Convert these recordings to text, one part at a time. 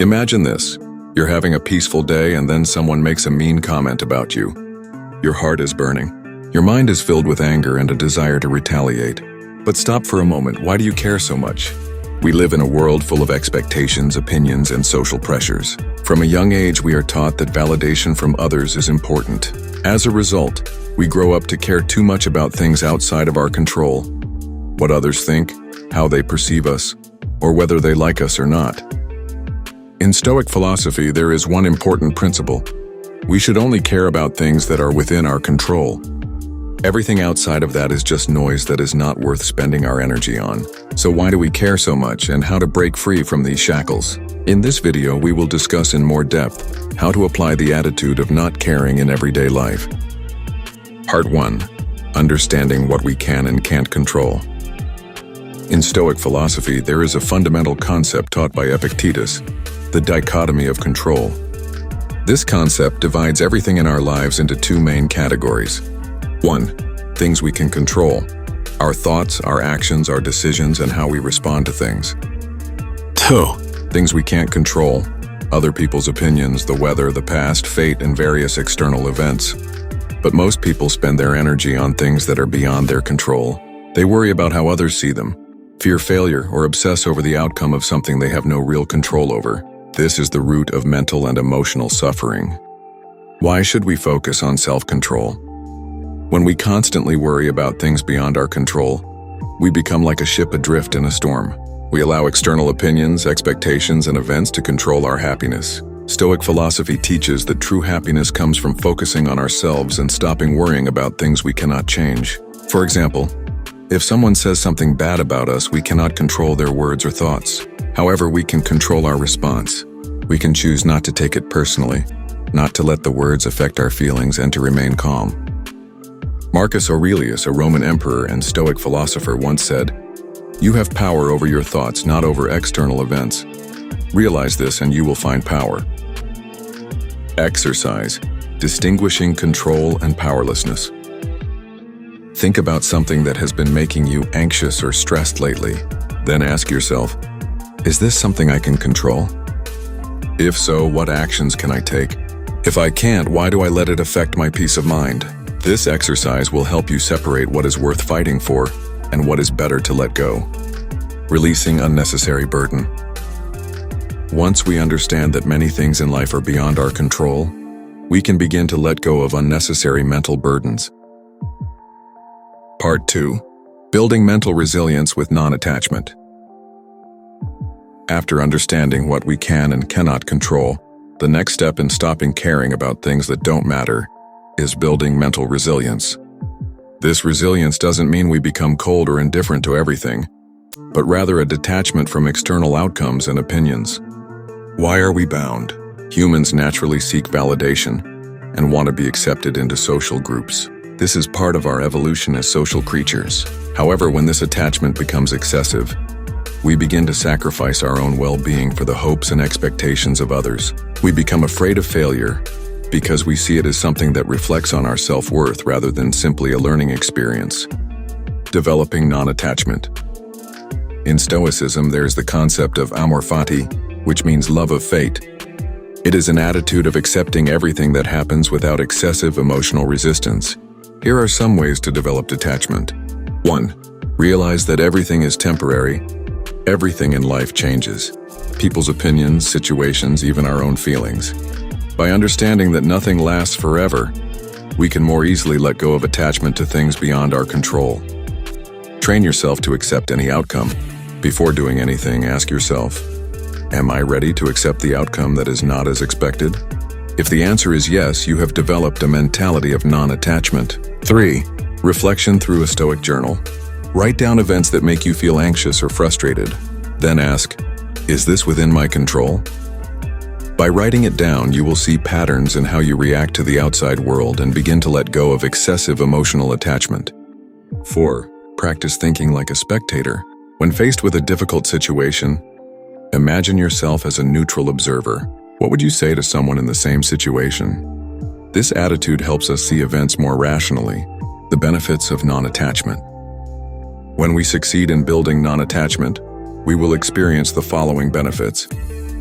Imagine this. You're having a peaceful day and then someone makes a mean comment about you. Your heart is burning. Your mind is filled with anger and a desire to retaliate. But stop for a moment. Why do you care so much? We live in a world full of expectations, opinions, and social pressures. From a young age, we are taught that validation from others is important. As a result, we grow up to care too much about things outside of our control. What others think, how they perceive us, or whether they like us or not. In Stoic philosophy, there is one important principle. We should only care about things that are within our control. Everything outside of that is just noise that is not worth spending our energy on. So why do we care so much, and how to break free from these shackles? In this video, we will discuss in more depth how to apply the attitude of not caring in everyday life. Part 1. Understanding what we can and can't control. In Stoic philosophy, there is a fundamental concept taught by Epictetus, the dichotomy of control. This concept divides everything in our lives into two main categories. 1. Things we can control. Our thoughts, our actions, our decisions, and how we respond to things. 2. Things we can't control. Other people's opinions, the weather, the past, fate, and various external events. But most people spend their energy on things that are beyond their control. They worry about how others see them, fear failure, or obsess over the outcome of something they have no real control over. This is the root of mental and emotional suffering. Why should we focus on self-control? When we constantly worry about things beyond our control, we become like a ship adrift in a storm. We allow external opinions, expectations, and events to control our happiness. Stoic philosophy teaches that true happiness comes from focusing on ourselves and stopping worrying about things we cannot change. For example, if someone says something bad about us, we cannot control their words or thoughts. However, we can control our response. We can choose not to take it personally, not to let the words affect our feelings, and to remain calm. Marcus Aurelius, a Roman emperor and Stoic philosopher, once said, "You have power over your thoughts, not over external events. Realize this and you will find power." Exercise, distinguishing control and powerlessness. Think about something that has been making you anxious or stressed lately. Then ask yourself, is this something I can control? If so, what actions can I take? If I can't, why do I let it affect my peace of mind? This exercise will help you separate what is worth fighting for and what is better to let go. Releasing unnecessary burden. Once we understand that many things in life are beyond our control, we can begin to let go of unnecessary mental burdens. Part 2. Building mental resilience with non-attachment. After understanding what we can and cannot control, the next step in stopping caring about things that don't matter is building mental resilience. This resilience doesn't mean we become cold or indifferent to everything, but rather a detachment from external outcomes and opinions. Why are we bound? Humans naturally seek validation and want to be accepted into social groups. This is part of our evolution as social creatures. However, when this attachment becomes excessive, we begin to sacrifice our own well-being for the hopes and expectations of others. We become afraid of failure because we see it as something that reflects on our self-worth rather than simply a learning experience. Developing non-attachment. In Stoicism, there is the concept of amor fati, which means love of fate. It is an attitude of accepting everything that happens without excessive emotional resistance. Here are some ways to develop detachment. 1. Realize that everything is temporary. Everything in life changes. People's opinions, situations, even our own feelings. By understanding that nothing lasts forever, we can more easily let go of attachment to things beyond our control. Train yourself to accept any outcome. Before doing anything, ask yourself, am I ready to accept the outcome that is not as expected? If the answer is yes, you have developed a mentality of non-attachment. 3. Reflection through a Stoic journal. Write down events that make you feel anxious or frustrated. Then ask, is this within my control? By writing it down, you will see patterns in how you react to the outside world and begin to let go of excessive emotional attachment. 4. Practice thinking like a spectator. When faced with a difficult situation, imagine yourself as a neutral observer. What would you say to someone in the same situation? This attitude helps us see events more rationally, the benefits of non-attachment. When we succeed in building non-attachment, we will experience the following benefits.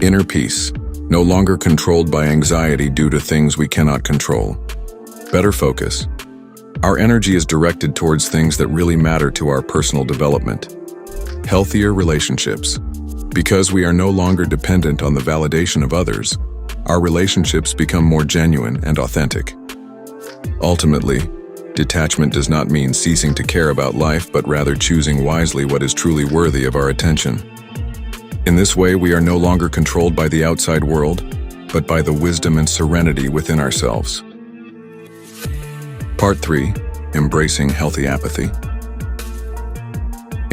Inner peace, no longer controlled by anxiety due to things we cannot control. Better focus. Our energy is directed towards things that really matter to our personal development. Healthier relationships. Because we are no longer dependent on the validation of others, our relationships become more genuine and authentic. Ultimately, detachment does not mean ceasing to care about life, but rather choosing wisely what is truly worthy of our attention. In this way, we are no longer controlled by the outside world, but by the wisdom and serenity within ourselves. Part 3. Embracing healthy apathy.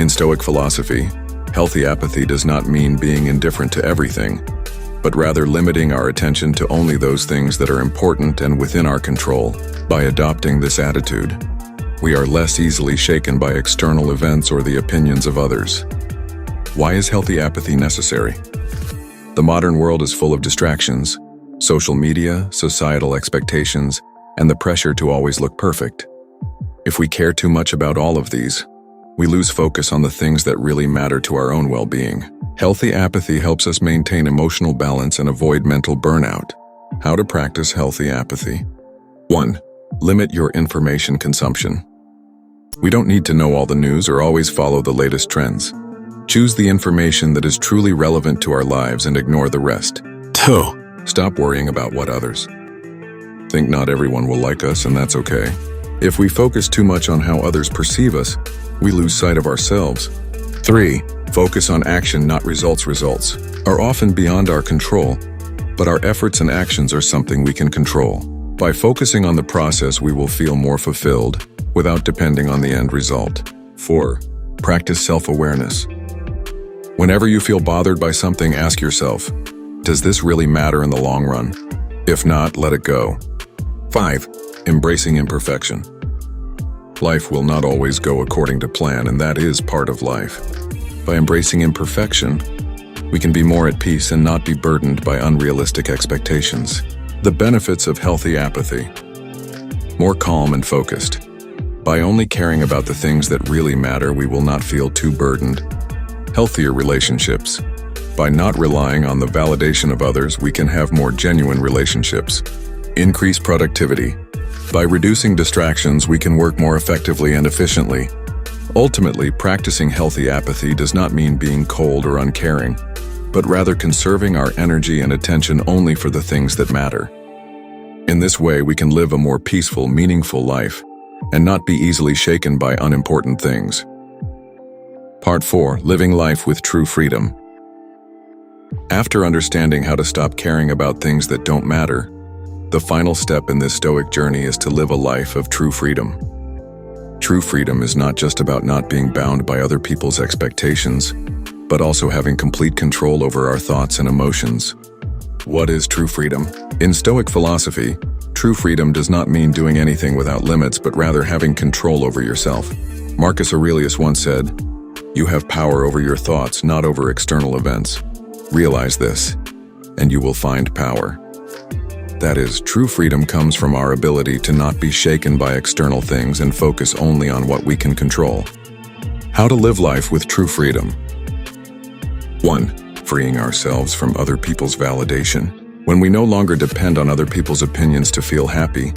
In Stoic philosophy, healthy apathy does not mean being indifferent to everything, but rather limiting our attention to only those things that are important and within our control. By adopting this attitude, we are less easily shaken by external events or the opinions of others. Why is healthy apathy necessary? The modern world is full of distractions: social media, societal expectations, and the pressure to always look perfect. If we care too much about all of these, we lose focus on the things that really matter to our own well-being. Healthy apathy helps us maintain emotional balance and avoid mental burnout. How to practice healthy apathy. 1. Limit your information consumption. We don't need to know all the news or always follow the latest trends. Choose the information that is truly relevant to our lives and ignore the rest. 2. Stop worrying about what others think. Not everyone will like us, and that's okay. If we focus too much on how others perceive us, we lose sight of ourselves. 3. Focus on action, not results. Results are often beyond our control, but our efforts and actions are something we can control. By focusing on the process, we will feel more fulfilled without depending on the end result. 4. Practice self-awareness. Whenever you feel bothered by something, ask yourself, does this really matter in the long run? If not, let it go. 5. Embracing imperfection. Life will not always go according to plan, and that is part of life. By embracing imperfection, we can be more at peace and not be burdened by unrealistic expectations. The benefits of healthy apathy. More calm and focused. By only caring about the things that really matter, we will not feel too burdened. Healthier relationships. By not relying on the validation of others, we can have more genuine relationships. Increase productivity. By reducing distractions, we can work more effectively and efficiently. Ultimately, practicing healthy apathy does not mean being cold or uncaring, but rather conserving our energy and attention only for the things that matter. In this way, we can live a more peaceful, meaningful life and not be easily shaken by unimportant things. Part 4. Living life with true freedom. After understanding how to stop caring about things that don't matter, the final step in this Stoic journey is to live a life of true freedom. True freedom is not just about not being bound by other people's expectations, but also having complete control over our thoughts and emotions. What is true freedom? In Stoic philosophy, true freedom does not mean doing anything without limits, but rather having control over yourself. Marcus Aurelius once said, "You have power over your thoughts, not over external events. Realize this, and you will find power." That is, true freedom comes from our ability to not be shaken by external things and focus only on what we can control. How to live life with true freedom. 1. Freeing ourselves from other people's validation. When we no longer depend on other people's opinions to feel happy,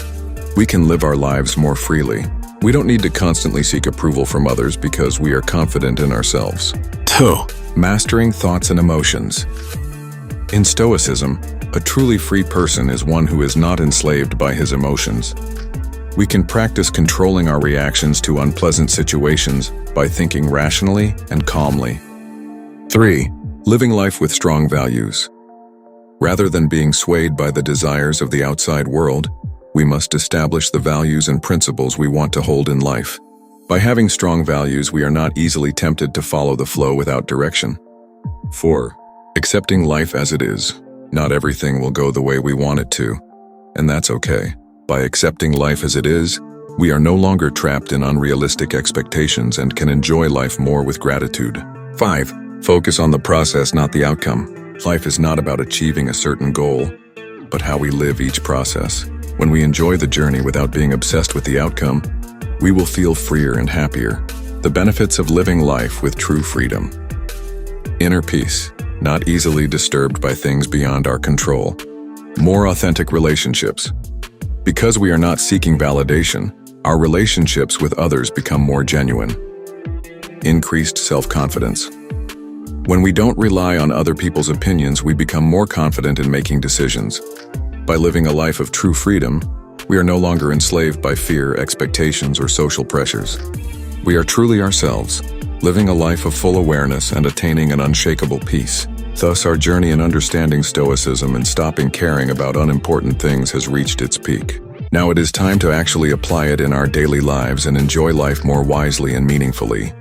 we can live our lives more freely. We don't need to constantly seek approval from others because we are confident in ourselves. 2. Mastering thoughts and emotions. In Stoicism, a truly free person is one who is not enslaved by his emotions. We can practice controlling our reactions to unpleasant situations by thinking rationally and calmly. 3. Living life with strong values. Rather than being swayed by the desires of the outside world, we must establish the values and principles we want to hold in life. By having strong values, we are not easily tempted to follow the flow without direction. 4. Accepting life as it is. Not everything will go the way we want it to, and that's okay. By accepting life as it is, we are no longer trapped in unrealistic expectations and can enjoy life more with gratitude. 5. Focus on the process, not the outcome. Life is not about achieving a certain goal, but how we live each process. When we enjoy the journey without being obsessed with the outcome, we will feel freer and happier. The benefits of living life with true freedom. Inner peace. not easily disturbed by things beyond our control. More authentic relationships. Because we are not seeking validation, our relationships with others become more genuine. Increased self-confidence. When we don't rely on other people's opinions, we become more confident in making decisions. By living a life of true freedom, we are no longer enslaved by fear, expectations, or social pressures. We are truly ourselves, living a life of full awareness and attaining an unshakable peace. Thus, our journey in understanding Stoicism and stopping caring about unimportant things has reached its peak. Now it is time to actually apply it in our daily lives and enjoy life more wisely and meaningfully.